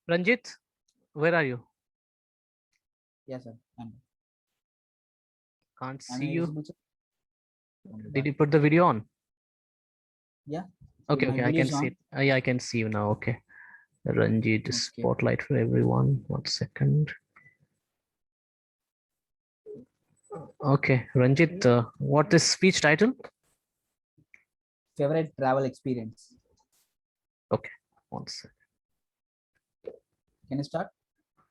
Ranjit, where are you? Yes, sir. Can't Am see I you. visible, sir? Did you put the video on? Yeah. So Okay, my okay, I video can is see on. it. Yeah, I can see you now. Okay. Ranjit, Okay. spotlight for everyone. 1 second. Okay, Ranjit, what is speech title? Favorite travel experience. Okay, 1 second. Can you start?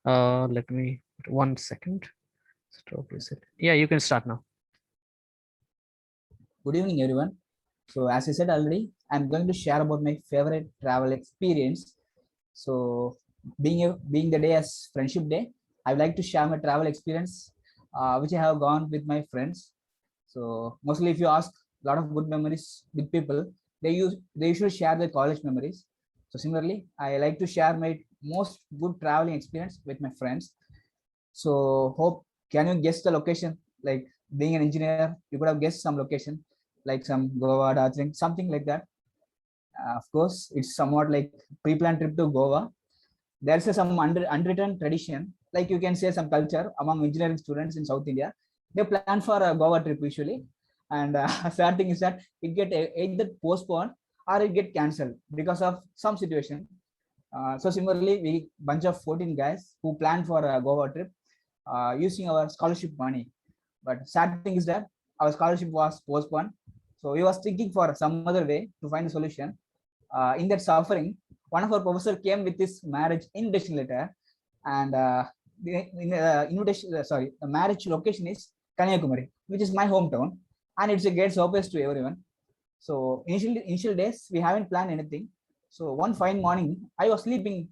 Let me 1 second. Stop reset. Yeah, you can start now. Good evening, everyone. So as I said already, I'm going to share about my favorite travel experience. So being the day as Friendship Day, I would like to share my travel experience, which I have gone with my friends. So mostly, if you ask a lot of good memories with people, they usually share their college memories. So similarly, I like to share my most good traveling experience with my friends. So hope, can you guess the location? Like being an engineer, you could have guessed some location, like some Goa, Darjeeling, something like that. Of course, it's somewhat like pre-planned trip to Goa. There's some unwritten tradition, like you can say some culture among engineering students in South India. They plan for a Goa trip usually, and sad thing is that it get either postponed or it get cancelled because of some situation. So similarly, we bunch of 14 guys who planned for a Goa trip using our scholarship money. But sad thing is that our scholarship was postponed. So we was thinking for some other way to find a solution. In that suffering, one of our professor came with this marriage invitation letter, and the marriage location is Kanyakumari, which is my hometown, and it's a great surprise to everyone. So initial days we haven't planned anything. So one fine morning, I was sleeping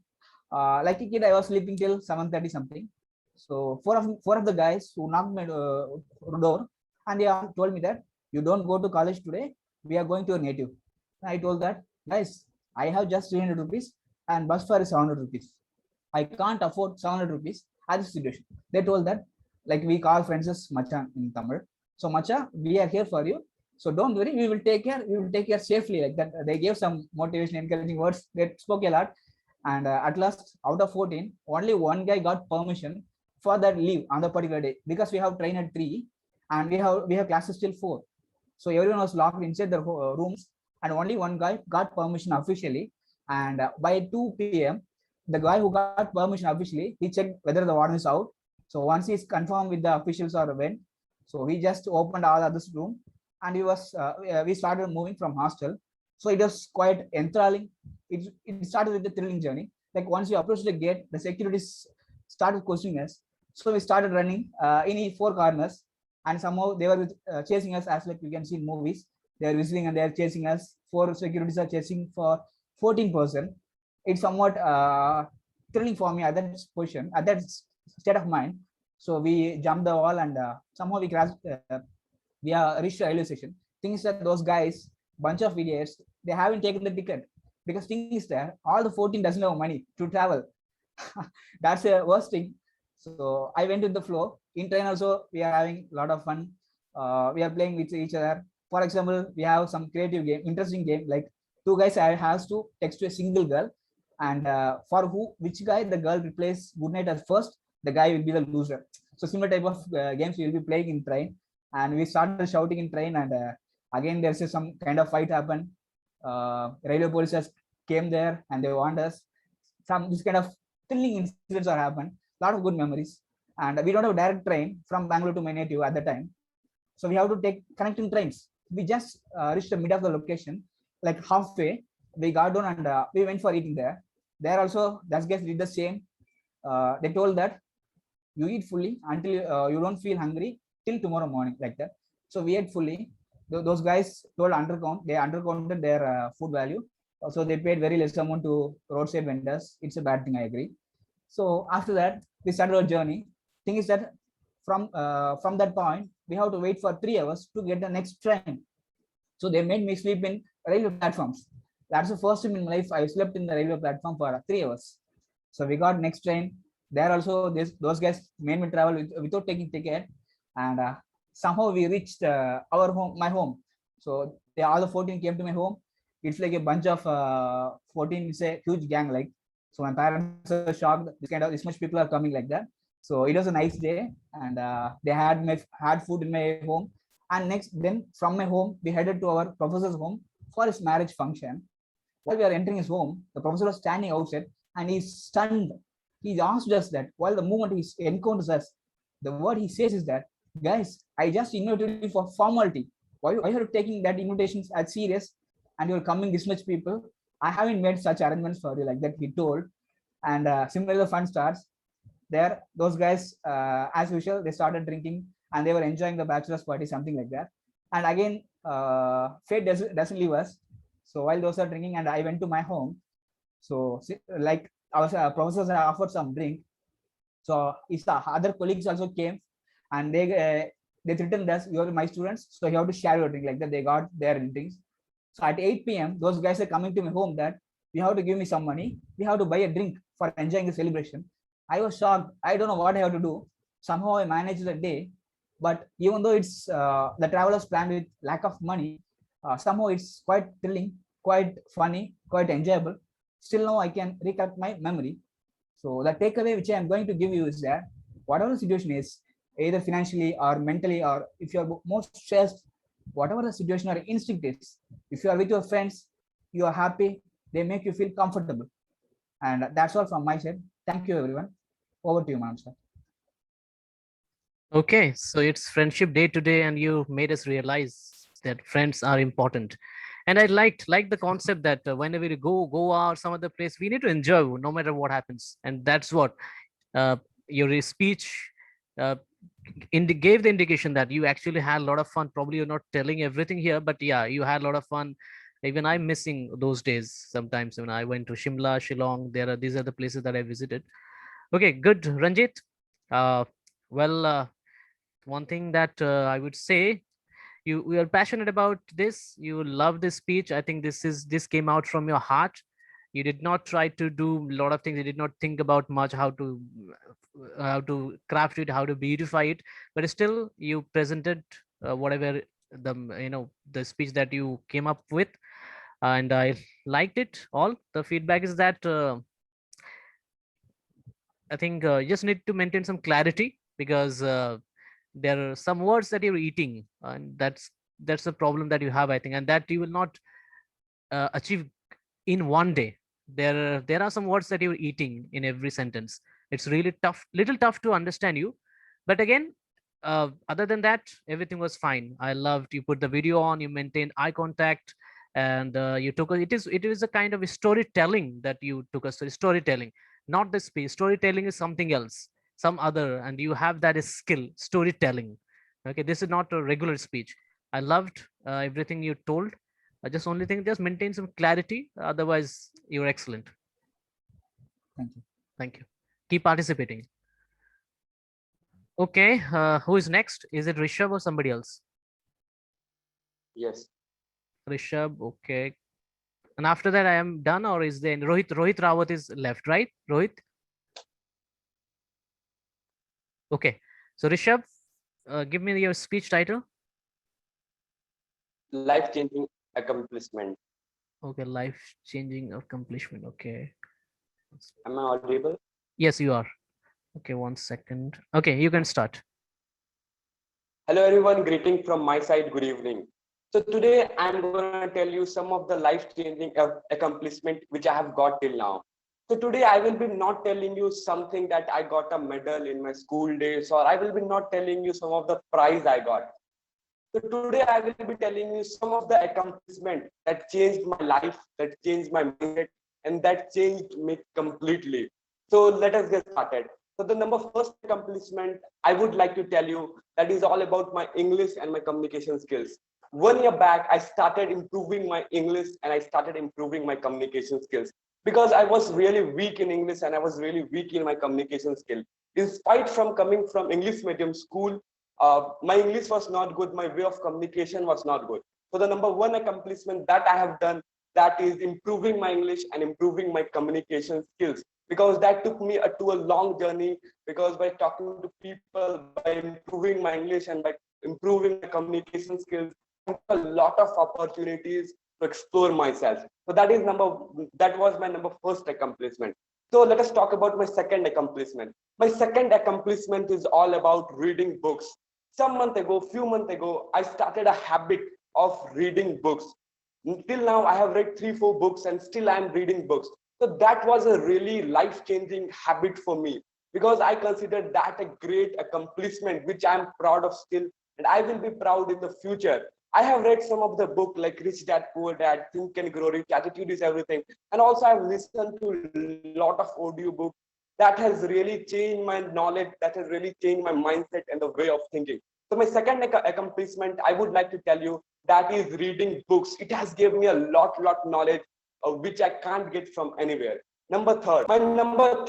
like a kid. I was sleeping till 7:30 something. So four of the guys who knocked my door, and they all told me that you don't go to college today. We are going to your native. And I told that, guys, I have just 300 rupees and bus fare is 700 rupees. I can't afford 700 rupees at this situation. They told that, like we call friends as Macha in Tamil. So Macha, we are here for you. So don't worry, we will take care. We will take care safely. Like that, they gave some motivation, encouraging words. They spoke a lot, and at last, out of 14, only one guy got permission for that leave on the particular day because we have train at 3, and we have classes till 4. So everyone was locked inside the rooms, and only one guy got permission officially. And by 2 p.m., the guy who got permission officially, he checked whether the warden is out. So once he's confirmed with the officials or when, so he just opened all others room, and we started moving from hostel. So it was quite enthralling. It started with the thrilling journey. Like once you approach the gate, the securities started questioning us. So we started running in 4 corners, and somehow they were chasing us, as like you can see in movies. They are whistling and they are chasing us. 4 securities are chasing for 14%. It's somewhat thrilling for me at that position, at that state of mind. So we jumped the wall, and somehow we crashed. We are reached the railway station. Thing is that those guys, bunch of idiots, they haven't taken the ticket, because thing is that all the 14 doesn't have money to travel. That's the worst thing. So I went with the flow. In train also, we are having a lot of fun. We are playing with each other. For example, we have some creative game, interesting game, like two guys has to text to a single girl, and for which guy the girl replaces good night as first, the guy will be the loser. So similar type of games we will be playing in train, and we started shouting in train, and again there's some kind of fight happened. Railway police came there and they warned us. Some this kind of thrilling incidents are happened. A lot of good memories, and we don't have direct train from Bangalore to my native at the time, so we have to take connecting trains. We just reached the mid of the location, like halfway. We got down, and we went for eating there. There also, that guys did the same. They told that you eat fully until you don't feel hungry till tomorrow morning, like that. So we ate fully. Those guys told undercount. They undercounted their food value. So they paid very less amount to roadside vendors. It's a bad thing, I agree. So after that, we started our journey. Thing is that from that point, we have to wait for 3 hours to get the next train. So they made me sleep in railway platforms. That's the first time in my life I slept in the railway platform for 3 hours. So we got next train. There also, those guys made me travel without taking ticket, and somehow we reached our home, my home. So all the 14 came to my home. It's like a bunch of 14. It's a huge gang, like. So my parents were shocked. This much people are coming like that. So it was a nice day, and they had food in my home. And then from my home, we headed to our professor's home for his marriage function. While we are entering his home, the professor was standing outside, and he's stunned. He asked us that while the moment he encounters us, the word he says is that, guys, I just invited you for formality. Why are you taking that invitations as serious? And you're coming this much people. I haven't made such arrangements for you, like that he told. And similarly, the fun starts there. Those guys, as usual, they started drinking and they were enjoying the bachelor's party, something like that. And again, fate doesn't leave us. So while those are drinking, and I went to my home. So like our professors offered some drink. So if the other colleagues also came, and they threatened us, "You are my students, so you have to share your drink," like that. They got their drinks. So at 8 p.m., those guys are coming to my home that you have to give me some money. We have to buy a drink for enjoying the celebration. I was shocked. I don't know what I have to do. Somehow I managed the day. But even though it's the travelers planned with lack of money, somehow it's quite thrilling, quite funny, quite enjoyable. Still now I can recollect my memory. So the takeaway which I am going to give you is that whatever the situation is, either financially or mentally, or if you are most stressed, whatever the situation or instinct is, if you are with your friends, you are happy, they make you feel comfortable. And that's all from my side. Thank you, everyone. Over to you, Manoj sir. Okay, so it's friendship day today, and you made us realize that friends are important. And I liked the concept that whenever you go out some other place, we need to enjoy no matter what happens, and that's what your speech uh, gave the indication that you actually had a lot of fun. Probably you're not telling everything here, but yeah, you had a lot of fun. Even I'm missing those days sometimes when I went to Shimla, Shillong. These are the places that I visited. Okay, good, Ranjit. Uh, well, one thing that I would say, you are passionate about this. You love this speech. I think this came out from your heart. You did not try to do a lot of things. You did not think about much how to craft it, how to beautify it, but still you presented whatever the speech that you came up with, and I liked it all. The feedback is that I think you just need to maintain some clarity, because there are some words that you're eating, and that's the problem that you have, I think, and that you will not achieve in one day. There are some words that you're eating in every sentence. It's really little tough to understand you, but again, other than that, everything was fine. I loved you put the video on, you maintained eye contact, and you took it is a kind of storytelling that you took us to. Storytelling, not the speech. Storytelling is something else, some other, and you have that skill, storytelling. Okay, this is not a regular speech. I loved everything you told. I just only think just maintain some clarity. Otherwise, you're excellent. Thank you. Thank you. Keep participating. Okay, who is next? Is it Rishabh or somebody else? Yes. Rishabh, okay. And after that, I am done, or is there Rohit? Rohit Rawat is left, right? Rohit. Okay. So Rishabh, give me your speech title. Life-changing accomplishment. Okay, life-changing accomplishment. Okay. Am I audible? Yes, you are. Okay, 1 second. Okay, you can start. Hello everyone, greeting from my side, good evening. So today I'm going to tell you some of the life-changing accomplishment which I have got till now. So today I will be not telling you something that I got a medal in my school days, or I will be not telling you some of the prize I got. So today I will be telling you some of the accomplishment that changed my life, that changed my mindset, and that changed me completely. So let us get started. So the first accomplishment I would like to tell you, that is all about my English and my communication skills. 1 year back, I started improving my English and I started improving my communication skills, because I was really weak in English and I was really weak in my communication skill. In spite from coming from English medium school, my English was not good, my way of communication was not good. So the number one accomplishment that I have done, that is improving my English and improving my communication skills, because that took me to a long journey, because by talking to people, by improving my English and by improving my communication skills, I have a lot of opportunities to explore myself. So that was my first accomplishment. So let us talk about my second accomplishment. My second accomplishment is all about reading books. Few months ago, I started a habit of reading books. Till now, I have read 3-4 books and still I am reading books. So that was a really life-changing habit for me because I consider that a great accomplishment, which I'm proud of still, and I will be proud in the future. I have read some of the book like Rich Dad Poor Dad, Think and Grow Rich, Attitude is Everything, and also I've listened to a lot of audio books that has really changed my knowledge, that has really changed my mindset and the way of thinking. So my second accomplishment, I would like to tell you, that is reading books. It has given me a lot knowledge which I can't get from anywhere. My number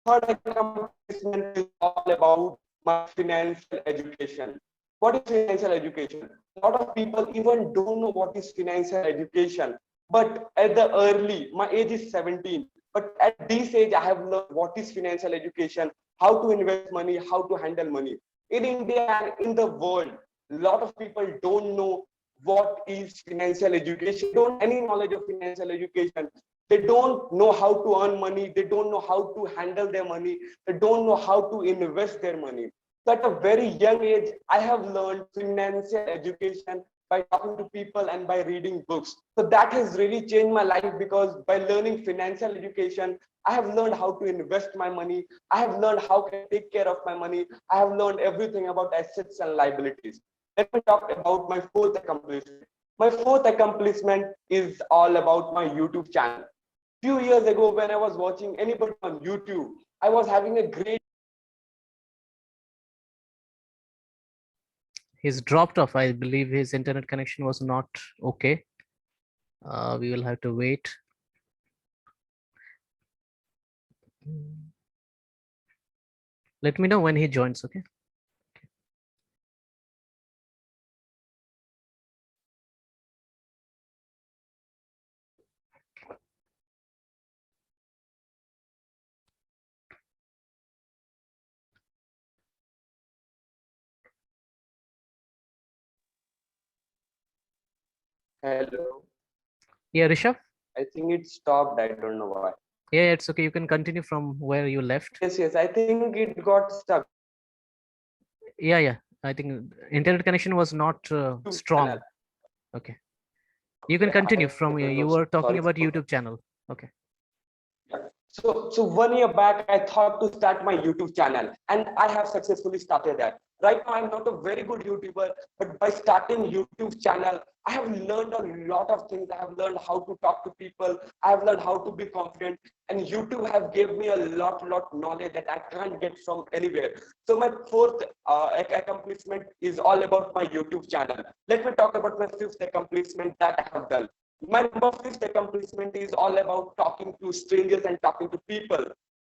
third accomplishment is all about my financial education. What is financial education? A lot of people even don't know what is financial education. But at the early, my age is 17, but at this age, I have learned what is financial education, how to invest money, how to handle money. In India and in the world, a lot of people don't know what is financial education, don't have any knowledge of financial education. They don't know how to earn money, they don't know how to handle their money, they don't know how to invest their money. So at a very young age, I have learned financial education by talking to people and by reading books. So that has really changed my life because by learning financial education, I have learned how to invest my money. I have learned how to take care of my money. I have learned everything about assets and liabilities. Let me talk about my fourth accomplishment. My fourth accomplishment is all about my YouTube channel. Few years ago, when I was watching anybody on YouTube, I was having a great. He's dropped off. I believe his internet connection was not okay. We will have to wait. Let me know when he joins, okay? Hello. Yeah, Rishabh? I think it stopped. I don't know why. Yeah, it's okay. You can continue from where you left. Yes. I think it got stuck. Yeah. I think internet connection was not strong. Channel. Okay. You can continue from here. I don't You know. were talking Sorry about for that. YouTube channel. Okay. So 1 year back, I thought to start my YouTube channel, and I have successfully started that. Right now, I'm not a very good YouTuber, but by starting YouTube channel, I have learned a lot of things. I have learned how to talk to people. I have learned how to be confident, and YouTube have given me a lot knowledge that I can't get from anywhere. So my fourth accomplishment is all about my YouTube channel. Let me talk about my fifth accomplishment that I have done. My number fifth accomplishment is all about talking to strangers and talking to people.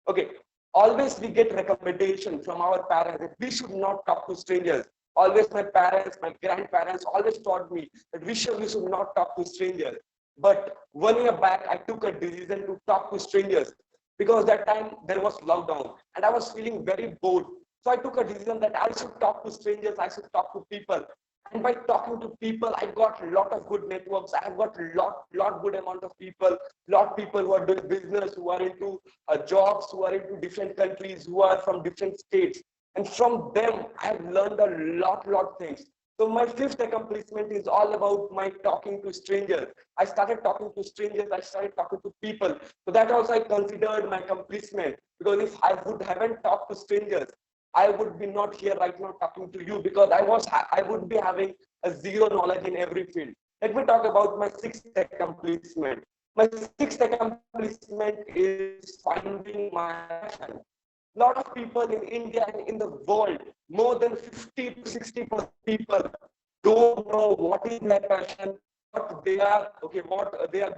Okay, always we get recommendation from our parents that we should not talk to strangers. Always my parents, my grandparents always taught me that we should not talk to strangers. But 1 year back, I took a decision to talk to strangers because that time there was lockdown and I was feeling very bored. So I took a decision that I should talk to strangers, I should talk to people. And by talking to people, I got a lot of good networks. I have got lot good amount of people, lot people who are doing business, who are into jobs, who are into different countries, who are from different states. And from them, I have learned a lot things. So my fifth accomplishment is all about my talking to strangers. I started talking to strangers. I started talking to people. So that also I considered my accomplishment because if I haven't talked to strangers, I would be not here right now talking to you because I would be having a zero knowledge in every field. Let me talk about my sixth accomplishment. My sixth accomplishment is finding my passion. A lot of people in India and in the world, more than 50 to 60% people don't know what is their passion, what they are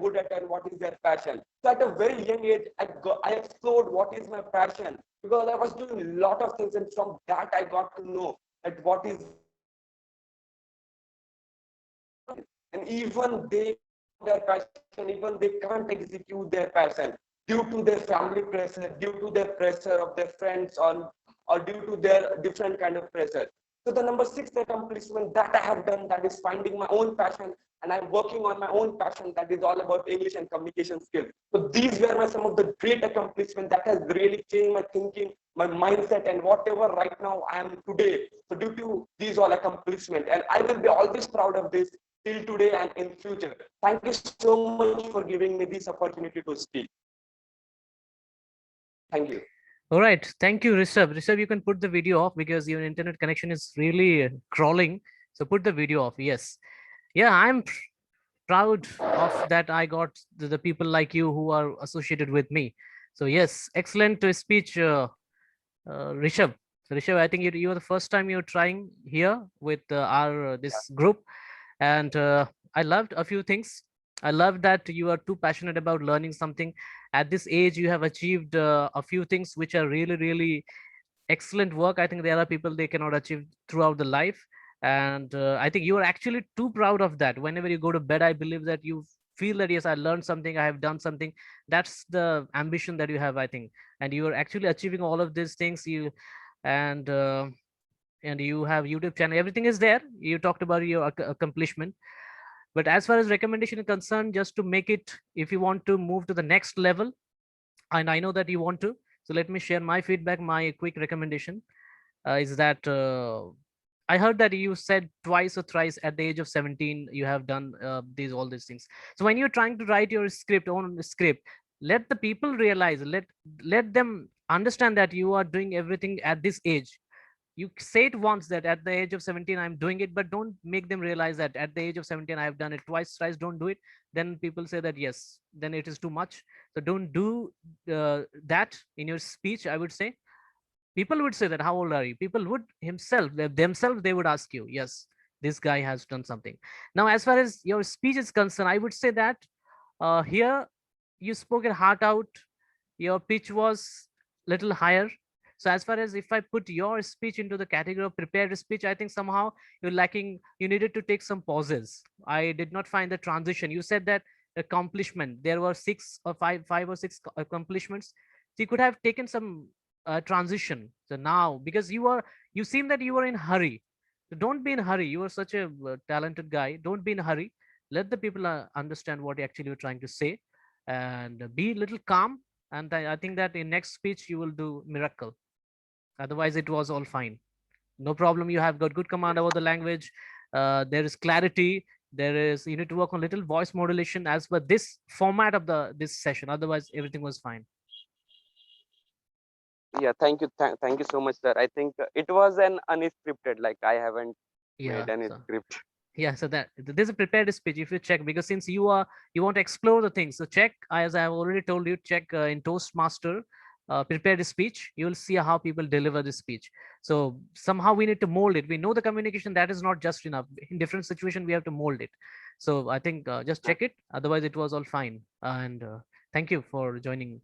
good at and what is their passion. So at a very young age, I explored what is my passion because I was doing a lot of things, and from that I got to know that what is, and even they their passion, even they can't execute their passion due to their family pressure, due to their pressure of their friends, or due to their different kind of pressure. So the number 6 accomplishment that I have done, that is finding my own passion, and I'm working on my own passion, that is all about English and communication skills. So these were some of the great accomplishments that has really changed my thinking, my mindset, and whatever right now I am today. So due to these all accomplishments, and I will be always proud of this till today and in future. Thank you so much for giving me this opportunity to speak. Thank you. All right. Thank you, Rishabh. Rishabh, you can put the video off because your internet connection is really crawling. So put the video off. Yes. Yeah, I'm proud of that. I got the people like you who are associated with me. So yes, excellent speech, Rishabh. So Rishabh, I think you are the first time you're trying here with our this group, and I loved a few things. I love that you are too passionate about learning something. At this age, you have achieved a few things which are really, really excellent work. I think there are people they cannot achieve throughout the life, and I think you are actually too proud of that. Whenever you go to bed, I believe that you feel that yes, I learned something, I have done something. That's the ambition that you have, I think, and you are actually achieving all of these things. You and uh, and you have YouTube channel, everything is there. You talked about your accomplishment, but as far as recommendation is concerned, just to make it, if you want to move to the next level, and I know that you want to, so let me share my feedback. My quick recommendation is that I heard that you said twice or thrice at the age of 17 you have done these all these things. So when you're trying to write your script, own script, let the people realize, let them understand that you are doing everything at this age. You say it once that at the age of 17 I'm doing it, but don't make them realize that at the age of 17 I have done it twice, thrice. Don't do it. Then people say that yes, then it is too much. So don't do that in your speech, I would say. People would say that how old are you, people would themselves they would ask you, yes, this guy has done something. Now as far as your speech is concerned, I would say that here you spoke it heart out. Your pitch was little higher. So as far as if I put your speech into the category of prepared speech, I think somehow you're lacking. You needed to take some pauses. I did not find the transition. You said that accomplishment, there were five or six accomplishments. So you could have taken some transition. So now, because you seem that you were in hurry. So don't be in hurry. You are such a talented guy. Don't be in a hurry. Let the people understand what actually you're trying to say, and be a little calm. And I think that in next speech you will do miracle. Otherwise it was all fine. No problem. You have got good command over the language. There is clarity. There is, you need to work on little voice modulation as per this format of this session. Otherwise everything was fine. Yeah, thank you. Thank you so much, sir. I think it was an unscripted, like I haven't Yeah. made any So script. yeah, so that there's a prepared speech. If you check, because since you want to explore the things, so check, as I have already told you, check in Toastmaster prepared speech. You will see how people deliver the speech. So somehow we need to mold it. We know the communication that is not just enough. In different situation we have to mold it. So I think just check it. Otherwise it was all fine. And thank you for joining.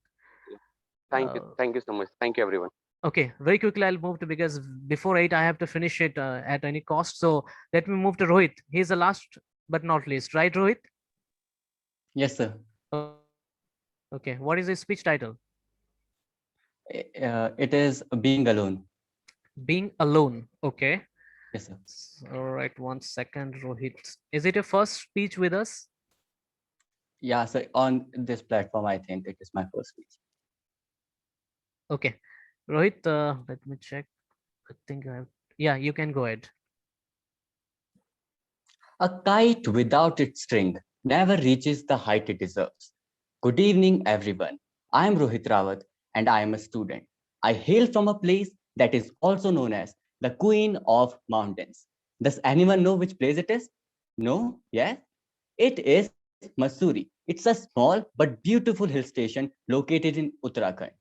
Uh, Thank you so much. Thank you, everyone. Okay, very quickly I'll move to, because before 8 I have to finish it at any cost. So let me move to Rohit. He's the last but not least, right, Rohit? Yes, sir. Okay, what is his speech title? It is Being Alone. Being Alone. Okay. Yes, sir. All right, 1 second, Rohit. Is it your first speech with us? Yeah, sir. On this platform, I think it is my first speech. Okay, Rohit, let me check. I think I have, yeah, you can go ahead. A kite without its string never reaches the height it deserves. Good evening, everyone. I am Rohit Rawat and I am a student. I hail from a place that is also known as the Queen of Mountains. Does anyone know which place it is? No? Yes? It is Mussoorie. It's a small but beautiful hill station located in Uttarakhand.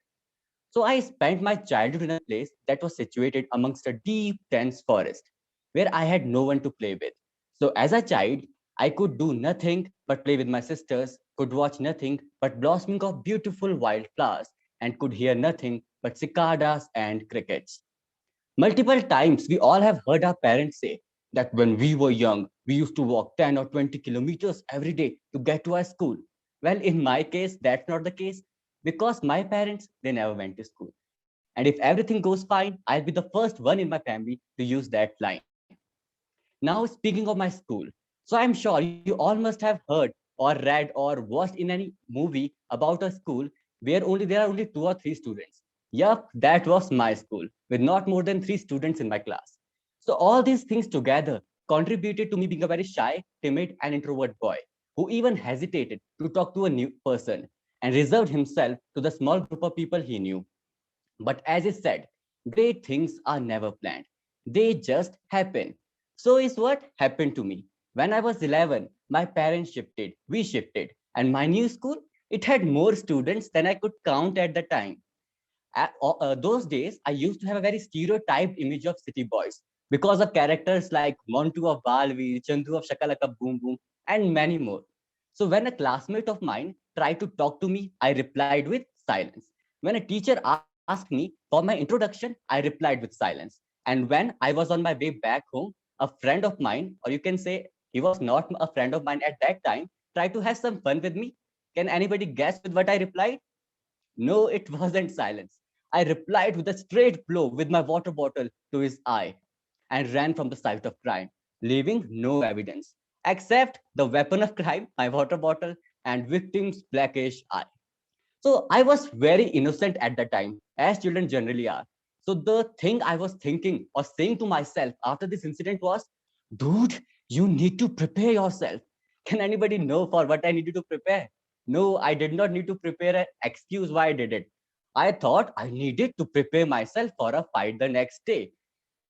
So I spent my childhood in a place that was situated amongst a deep, dense forest where I had no one to play with. So as a child, I could do nothing but play with my sisters, could watch nothing but blossoming of beautiful wild flowers, and could hear nothing but cicadas and crickets. Multiple times, we all have heard our parents say that when we were young, we used to walk 10 or 20 kilometers every day to get to our school. Well, in my case, that's not the case because my parents, they never went to school. And if everything goes fine, I'll be the first one in my family to use that line. Now, speaking of my school, so I'm sure you all must have heard or read or watched in any movie about a school where only there are only 2 or 3 students. Yup, that was my school with not more than 3 students in my class. So all these things together contributed to me being a very shy, timid, and introvert boy who even hesitated to talk to a new person and reserved himself to the small group of people he knew. But as I said, great things are never planned. They just happen. So is what happened to me. When I was 11, my parents shifted, we shifted, and my new school, it had more students than I could count at the time. Those days, I used to have a very stereotyped image of city boys because of characters like Montu of Balvi, Chandu of Shakalaka Boom Boom, and many more. So when a classmate of mine tried to talk to me, I replied with silence. When a teacher asked me for my introduction, I replied with silence. And when I was on my way back home, a friend of mine, or you can say he was not a friend of mine at that time, tried to have some fun with me. Can anybody guess with what I replied? No, it wasn't silence. I replied with a straight blow with my water bottle to his eye and ran from the site of crime, leaving no evidence except the weapon of crime, my water bottle, and victim's blackish eye. So I was very innocent at that time, as children generally are. So the thing I was thinking or saying to myself after this incident was, dude, you need to prepare yourself. Can anybody know for what I needed to prepare? No, I did not need to prepare an excuse why I did it. I thought I needed to prepare myself for a fight the next day.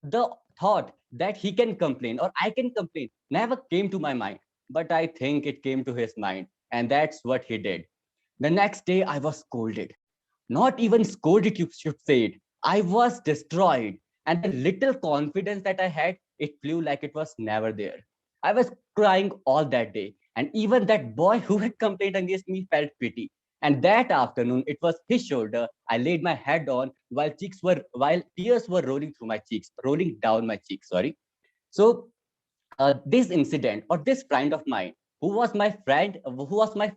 The thought that he can complain or I can complain never came to my mind, but I think it came to his mind, and that's what he did. The next day, I was scolded. Not even scolded, you should say it. I was destroyed. And the little confidence that I had, it flew like it was never there. I was crying all that day. And even that boy who had complained against me felt pity. And that afternoon, it was his shoulder I laid my head on while tears were rolling through my cheeks, rolling down my cheeks, sorry. So this incident or this friend of mine who was my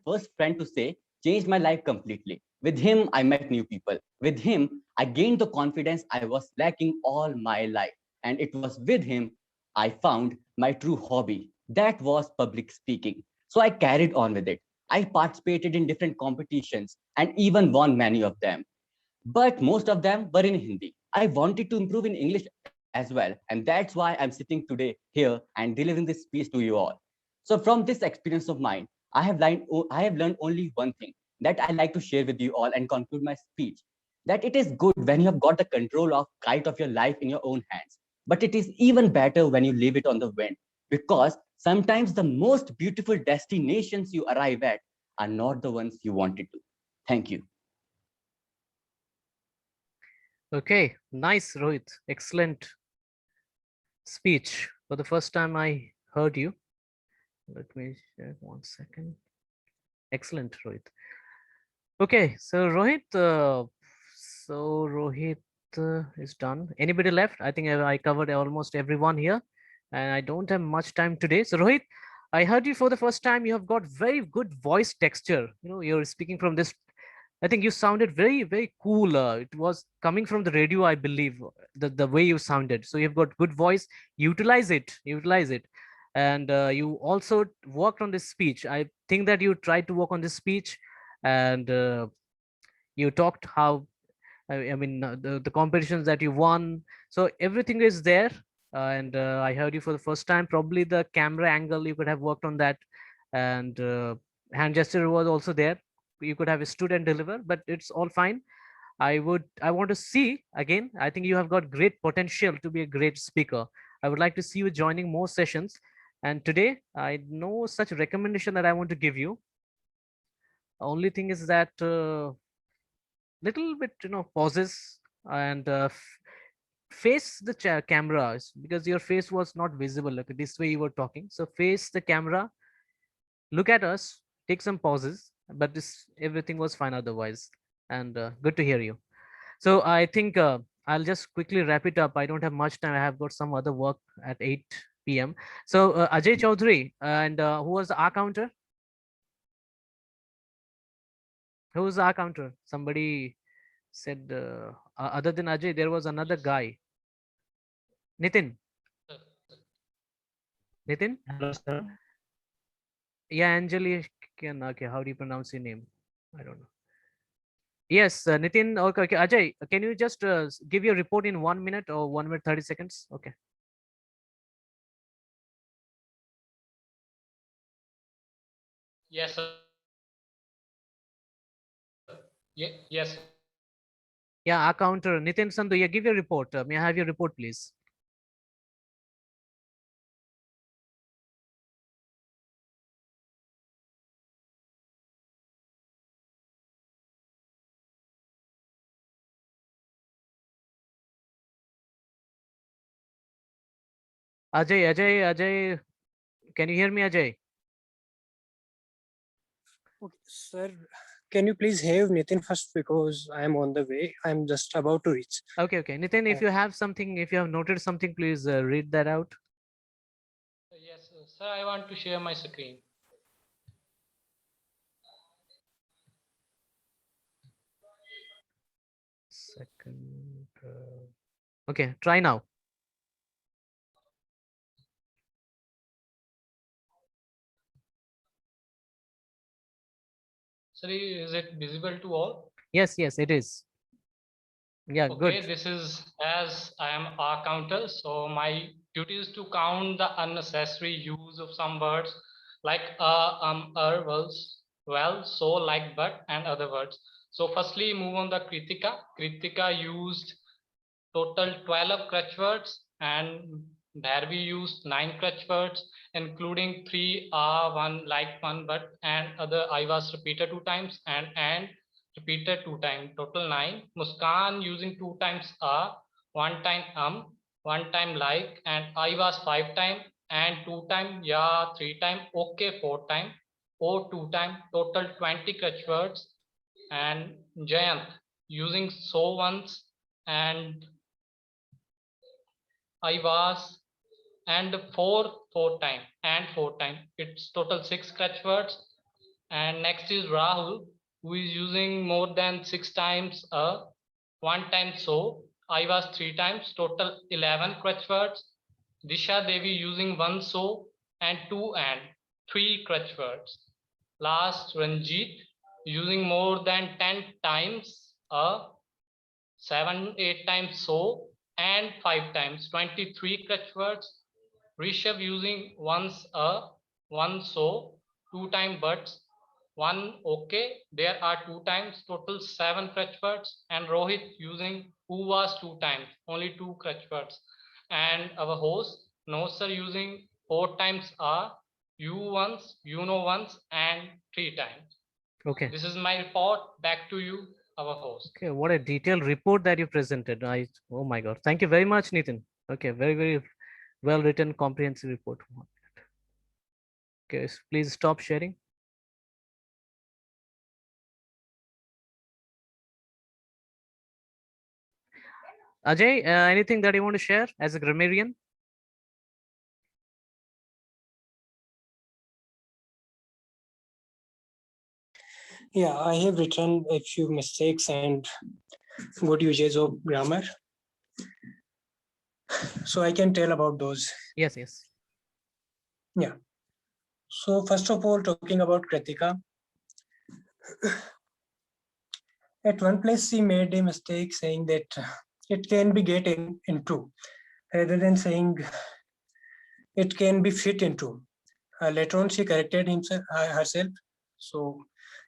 first friend to say changed my life completely. With him I met new people. With him I gained the confidence I was lacking all my life, and it was with him I found my true hobby, that was public speaking. So I carried on with it. I participated in different competitions and even won many of them, but most of them were in Hindi. I wanted to improve in English as well. And that's why I'm sitting today here and delivering this speech to you all. So from this experience of mine, I have learned only one thing that I like to share with you all and conclude my speech, that it is good when you have got the control of kite of your life in your own hands. But it is even better when you leave it on the wind, because sometimes the most beautiful destinations you arrive at are not the ones you wanted to. Thank you. Okay, nice, Rohit. Excellent speech. For the first time I heard you. Let me check 1 second. Excellent, Rohit. Okay, so Rohit is done. Anybody left? I think I covered almost everyone here, and I don't have much time today. So Rohit, I heard you for the first time. You have got very good voice texture. You know, you're speaking from this. I think you sounded very, very cool. It was coming from the radio, I believe, the way you sounded. So you've got good voice. Utilize it. And you also worked on this speech. I think that you tried to work on this speech, and you talked how I mean the competitions that you won. So everything is there, and I heard you for the first time. Probably the camera angle you could have worked on that, and hand gesture was also there. You could have stood and deliver, but it's all fine. I want to see again. I think you have got great potential to be a great speaker. I would like to see you joining more sessions. And today I know such a recommendation that I want to give you. Only thing is that little bit, pauses and face the cameras, because your face was not visible like this way you were talking. So face the camera, look at us, take some pauses, but this everything was fine otherwise. And good to hear you. So I think I'll just quickly wrap it up. I don't have much time. I have got some other work at 8 p.m. So Ajay Chaudhary, and who was the R counter? Who was the R counter? Somebody said other than Ajay, there was another guy. Nitin. Nitin? Hello, sir. Yeah, Anjali. Okay, how do you pronounce your name? I don't know. Yes, Nitin. Okay, okay. Ajay, can you just give your report in 1 minute or 1 minute 30 seconds? Okay. Yes, sir. Yes. Yeah, our counter. Nitin Sandhu, yeah, give your report. May I have your report, please? Ajay, can you hear me, Ajay? Okay, sir, can you please have Nitin first because I am on the way. I'm just about to reach. Okay, okay. Nitin, if you have something, if you have noted something, please read that out. Yes, sir, I want to share my screen. Second. Okay, try now. Sir, is it visible to all? Yes, yes, it is. Yeah, Okay, good. this is as I am a counter, so my duty is to count the unnecessary use of some words like well, so, like, but, and other words. So firstly, move on the Kritika. Kritika used total 12 crutch words, and there we used 9 crutch words, including 3 one, like, one, but, and other. I was repeated 2 times, and repeated 2 times, total 9. Muskan using 2 times 1 time 1 time like, and I was 5 time, and 2 time yeah, 3 time okay, 4 time, or 2 time, total 20 crutch words. And Jayant using so once, and I was, and four time, and 4 time. It's total 6 crutch words. And next is Rahul, who is using more than 6 times 1 time so. I was 3 times, total 11 crutch words. Disha Devi using 1 so and 2 and 3 crutch words. Last, Ranjit using more than 10 times 7, 8 times so, and 5 times, 23 crutch words. Rishabh using once 1 so, 2 time buts, 1 okay. There are 2 times, total 7 crutch words. And Rohit using who was 2 times, only 2 crutch words. And our host, no sir, using 4 times you once, you know once, and 3 times. Okay. This is my report. Back to you, our host. Okay, what a detailed report that you presented. Oh my God. Thank you very much, Nitin. Okay, very, very well written, comprehensive report. Okay, please stop sharing. Ajay, anything that you want to share as a grammarian? Yeah, I have written a few mistakes and good uses of grammar. So I can tell about those. Yes, yes. Yeah. So first of all, talking about Kritika. At one place, she made a mistake saying that it can be get into, rather than saying it can be fit into. Later on, she corrected herself. So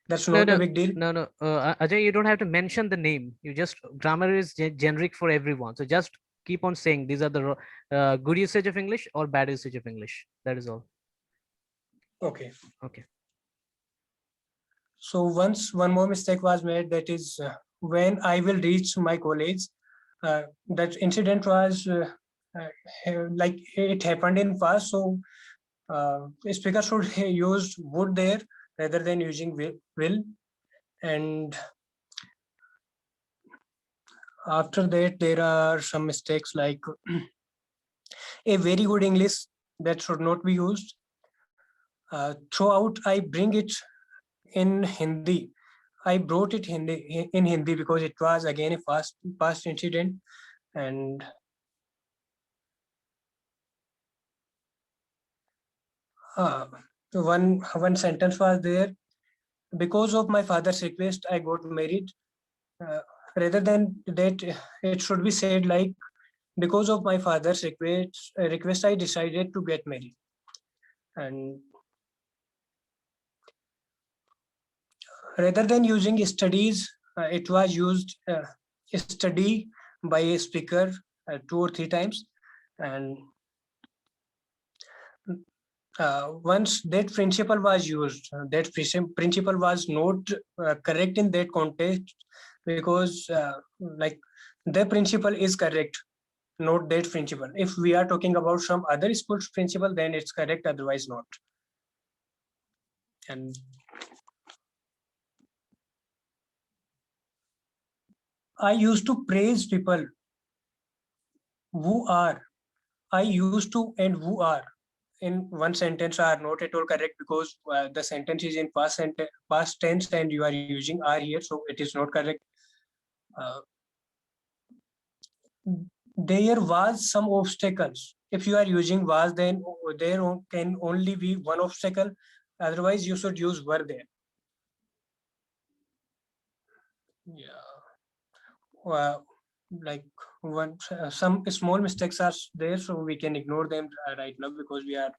that's not a big deal. No. Ajay, you don't have to mention the name. You just, grammar is generic for everyone. So just keep on saying these are the good usage of English or bad usage of English. That is all. Okay. Okay. So once one more mistake was made, that is when I will reach my college. That incident was like it happened in past. So speaker should use would there rather than using will. And after that, there are some mistakes like a very good English that should not be used. Throughout, I bring it in Hindi. I brought it in Hindi because it was again a past incident, and one sentence was there. Because of my father's request, I got married. Uh, Rather than that, it should be said like, because of my father's request, I decided to get married. And rather than using studies, it was used study by a speaker 2 or 3 times. And once that principle was used, that principle was not correct in that context, because like the principle is correct, not that principle. If we are talking about some other sports principle, then it's correct, otherwise not. And I used to praise people who are. I used to and who are in one sentence are not at all correct, because the sentence is in past tense and you are using are here, so it is not correct. Uh, there was some obstacles. If you are using was, then there can only be one obstacle. Otherwise, you should use were there. Yeah. Like some small mistakes are there, so we can ignore them right now because we are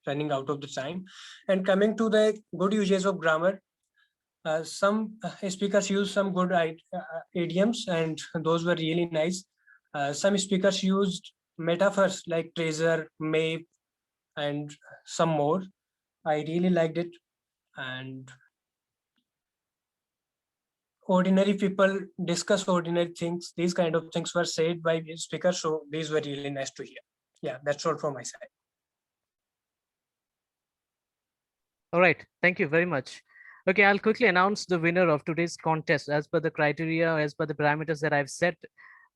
running out of the time. And coming to the good uses of grammar, some speakers use some good idioms, and those were really nice. Some speakers used metaphors like treasure, map, and some more. I really liked it. And ordinary people discuss ordinary things. These kind of things were said by speakers, so these were really nice to hear. Yeah, that's all from my side. All right, thank you very much. Okay, I'll quickly announce the winner of today's contest as per the criteria, as per the parameters that I've set.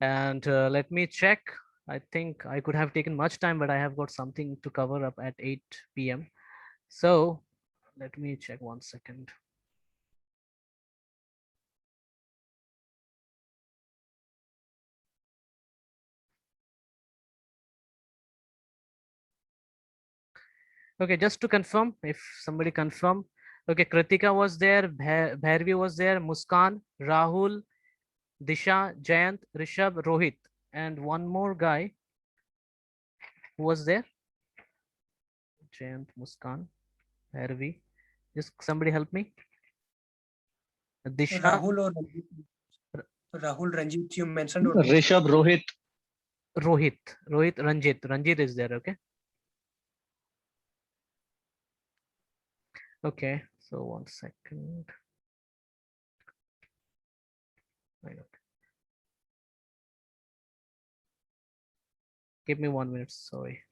And let me check. I think I could have taken much time, but I have got something to cover up at 8 p.m. So let me check 1 second. Okay, just to confirm, if somebody confirm. Okay, Kritika was there, Bhairavi was there, Muskan, Rahul, Disha, Jayant, Rishabh, Rohit, and one more guy who was there. Jayant, Muskan, Bhairavi. Just somebody help me. Disha, Rahul Ranjit, you mentioned. Or Rishabh, Rohit. Rohit, Ranjit. Ranjit is there, okay? Okay, so 1 second. Give me 1 minute, sorry.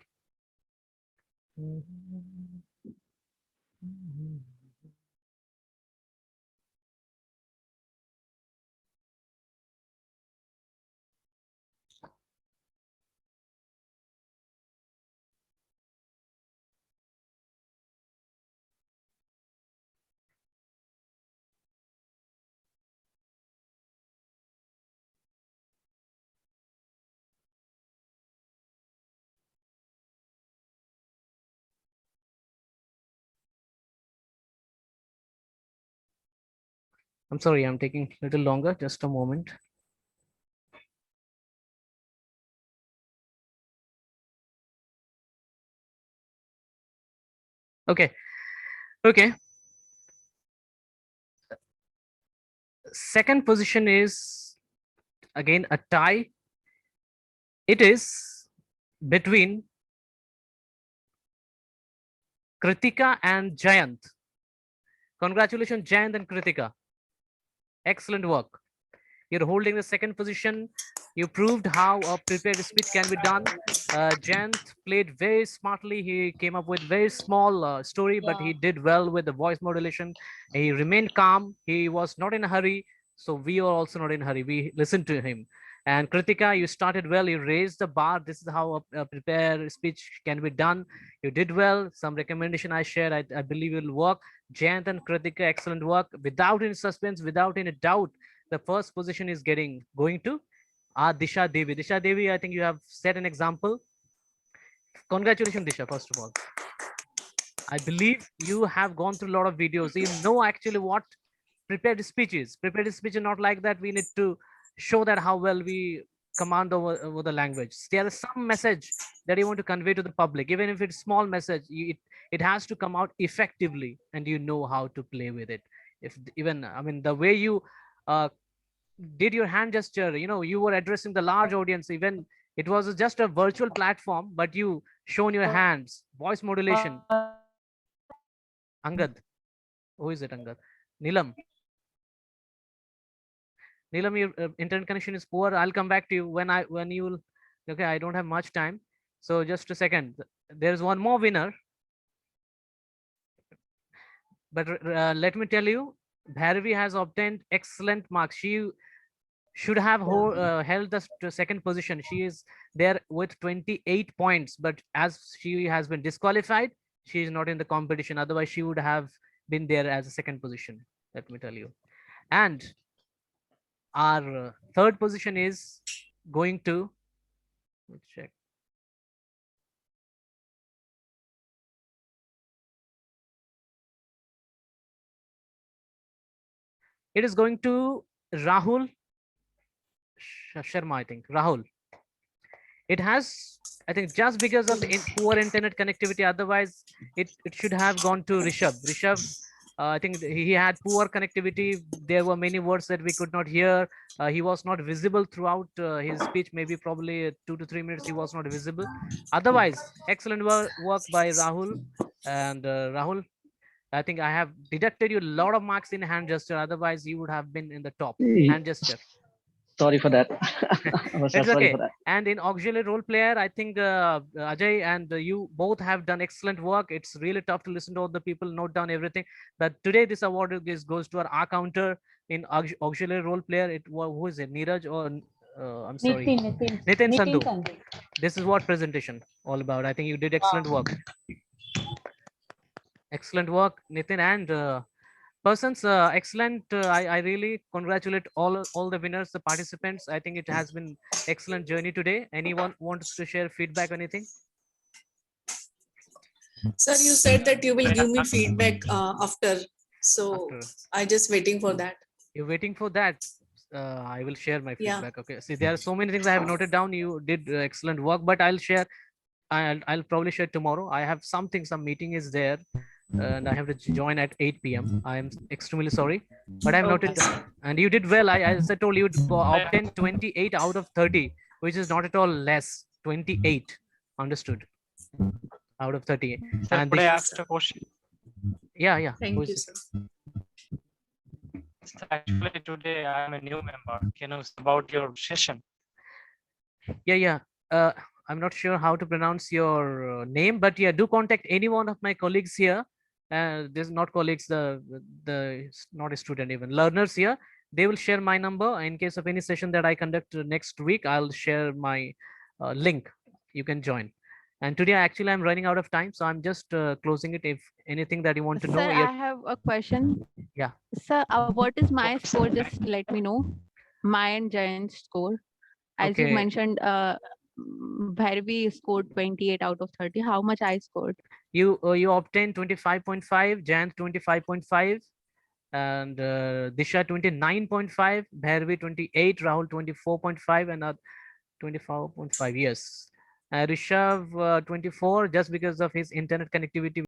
I'm sorry, I'm taking a little longer, just a moment. Okay, okay. Second position is again a tie. It is between Kritika and Jayant. Congratulations, Jayant and Kritika. Excellent work. You're holding the second position. You proved how a prepared speech can be done. Jayant played very smartly. He came up with very small story, but he did well with the voice modulation. He remained calm. He was not in a hurry. So we are also not in a hurry. We listened to him. And Kritika, you started well. You raised the bar. This is how a prepared speech can be done. You did well. Some recommendation I shared, I believe will work. Jayant and Kritika, excellent work. Without any suspense, without any doubt, the first position is going to Disha Devi. Disha Devi, I think you have set an example. Congratulations, Disha, first of all. I believe you have gone through a lot of videos. You know actually what prepared speech is. Prepared speech is not like that. We need to show that how well we command over the language. There is some message that you want to convey to the public, even if it's small message. It has to come out effectively, and you know how to play with it. If even I mean the way you did your hand gesture, you were addressing the large audience. Even it was just a virtual platform, but you shown your hands, voice modulation. Angad, who is it? Angad, Nilam. Nilam, your internet connection is poor. I'll come back to you when you'll. Okay, I don't have much time, so just a second. There's one more winner, but let me tell you, Bhairavi has obtained excellent marks. She should have held the second position. She is there with 28 points, but as she has been disqualified, she is not in the competition. Otherwise, she would have been there as a second position. Let me tell you. And our third position is going to, let's check. It is going to Rahul Sharma, I think. Rahul. It has, I think, just because of poor internet connectivity. Otherwise, it should have gone to Rishabh. Rishabh, I think he had poor connectivity. There were many words that we could not hear. He was not visible throughout his speech. Maybe probably 2 to 3 minutes he was not visible. Otherwise, excellent work by Rahul. And Rahul, I think I have deducted you a lot of marks in hand gesture. Otherwise, you would have been in the top hand gesture. Sorry for that. I was It's sorry okay. for that. And in auxiliary role player, I think Ajay and you both have done excellent work. It's really tough to listen to all the people, note down everything. But today, this award goes to our R counter in auxiliary role player. Who is it? Neeraj or I'm sorry, Nitin Sandhu. This is what presentation all about. I think you did excellent work. Excellent work, Nitin, and persons. Excellent. I really congratulate all the winners, the participants. I think it has been excellent journey today. Anyone wants to share feedback or anything? Sir, you said that you will give me feedback after. So After I just waiting for that. you're waiting for that, I will share my Yeah. feedback. Okay. See, there are so many things I have noted down. You did excellent work, but I'll share. I'll probably share tomorrow. I have some meeting is there, and I have to join at 8 p.m. I am extremely sorry, but I've noted Okay, down. And you did well. As I told you, obtained 28 out of 30, which is not at all less. 28, understood? Out of 30. Sir, And could I this, ask a question? yeah. Who thank is you, it? sir. Sir, actually, today I'm a new member. Can you say about your session? Yeah. I'm not sure how to pronounce your name, but yeah, do contact any one of my colleagues here. There's not colleagues, the not a student, even learners here. They will share my number in case of any session that I conduct next week. I'll share my link. You can join. And today, actually, I'm running out of time, so I'm just closing it. If anything that you want to know, Sir, I have a question. Yeah. Sir, what is my score? Just let me know. My and Giant's score. As you Okay. mentioned, Bhairavi scored 28 out of 30. How much I scored? You obtained 25.5, Jayant 25.5, and Disha 29.5, Bhairavi 28, Rahul 24.5, and 24.5. Yes. Rishabh 24, just because of his internet connectivity.